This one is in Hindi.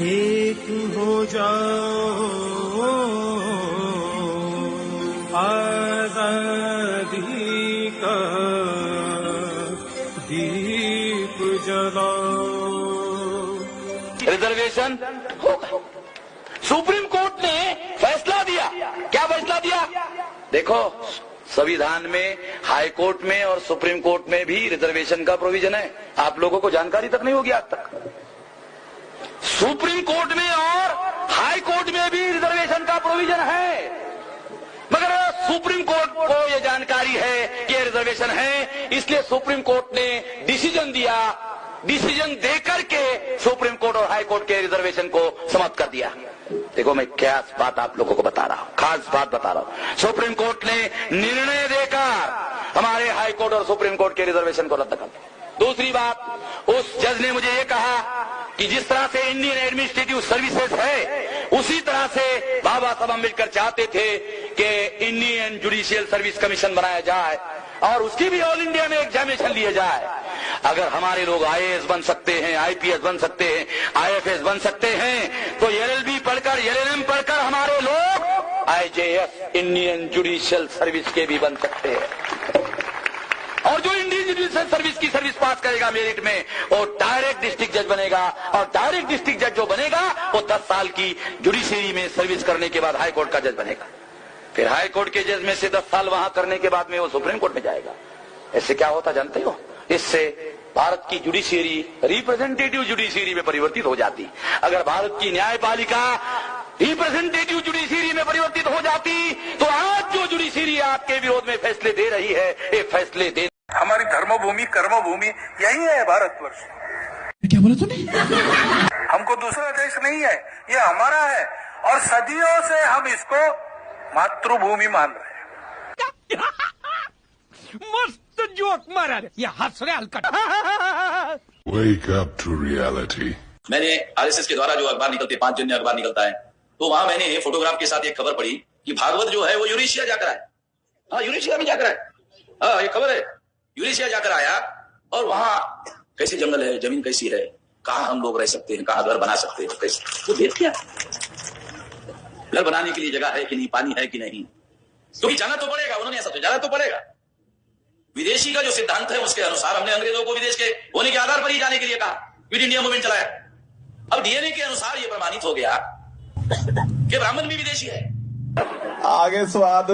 एक हो जाओ आजादी का दीप जलाओ। रिजर्वेशन होगा। सुप्रीम कोर्ट ने फैसला दिया। क्या फैसला दिया? देखो, संविधान में, हाई कोर्ट में और सुप्रीम कोर्ट में भी रिजर्वेशन का प्रोविजन है। आप लोगों को जानकारी तक नहीं होगी आज तक। सुप्रीम कोर्ट में और हाई कोर्ट में भी रिजर्वेशन का प्रोविजन है, मगर सुप्रीम कोर्ट को यह जानकारी है कि रिजर्वेशन है, इसलिए सुप्रीम कोर्ट ने डिसीजन दिया। डिसीजन देकर के सुप्रीम कोर्ट और हाई कोर्ट के रिजर्वेशन को समाप्त कर दिया। देखो, मैं क्या बात आप लोगों को बता रहा हूं, खास बात बता रहा हूं। सुप्रीम कोर्ट ने निर्णय देकर हमारे हाई कोर्ट और सुप्रीम कोर्ट के रिजर्वेशन को रद्द कर दिया। दूसरी बात, उस जज ने मुझे ये कहा कि जिस तरह से इंडियन एडमिनिस्ट्रेटिव सर्विसेज है, उसी तरह से बाबा साहब अम्बेडकर चाहते थे कि इंडियन जुडिशियल सर्विस कमीशन बनाया जाए और उसकी भी ऑल इंडिया में एग्जामिनेशन लिए जाए। अगर हमारे लोग आईएएस बन सकते हैं, आईपीएस बन सकते हैं, आईएफएस बन सकते हैं, तो एलएलबी पढ़कर, एलएलएम पढ़कर हमारे लोग आईजेएस, इंडियन जुडिशियल सर्विस के भी बन सकते हैं। और जो इंडियन जुडिशियल सर्विस की सर्विस पास करेगा मेरिट में, वो डायरेक्ट डिस्ट्रिक्ट जज बनेगा, और डायरेक्ट डिस्ट्रिक्ट जज जो बनेगा वो 10 साल की जुडिशरी में सर्विस करने के बाद हाई कोर्ट का जज बनेगा। फिर हाई कोर्ट के जज में से 10 साल वहां करने के बाद में वो सुप्रीम कोर्ट में जाएगा। इससे क्या होता जानते हो? इससे भारत की जुडिशरी रिप्रेजेंटेटिव जुडिशरी में परिवर्तित हो जाती। अगर भारत की न्यायपालिका रिप्रेजेंटेटिव जुडिशरी में परिवर्तित हो जाती, तो आज जो जुडिशरी आपके विरोध में फैसले दे रही है, ये फैसले दे। हमारी धर्मभूमि, कर्मभूमि यही है भारतवर्ष। क्या बोला तूने? हमको दूसरा देश नहीं है, ये हमारा है, और सदियों से हम इसको मातृभूमि मान रहे हैं। मस्त जोक मारा रे, ये हंस रहे हलकट। Wake up to reality. मैंने आरएसएस के द्वारा जो अखबार निकलते, 5 जन अखबार निकलता है, तो वहां मैंने फोटोग्राफ के साथ एक खबर पढ़ी कि भागवत जो है वो यूरेशिया जाकर आया। हाँ, यूरेशिया में जाकर आया। हाँ, ये खबर है, यूरेशिया जाकर आया, और वहां कैसे जंगल है, जमीन कैसी है, कहाँ हम लोग रह सकते हैं, कहाँ घर बना सकते हैं, कैसे वो देख लिया। घर बनाने के लिए जगह है कि नहीं, पानी है कि नहीं, क्योंकि जाना तो पड़ेगा, उन्होंने ऐसा तो जाना तो पड़ेगा। विदेशी का जो सिद्धांत है उसके अनुसार हमने अंग्रेजों को विदेश के होने के आधार पर ही जाने के लिए कहा, क्विट इंडिया मूवमेंट चलाया। अब डीएनए के अनुसार यह प्रमाणित हो गया कि ब्राह्मण भी विदेशी है। आगे स्वाद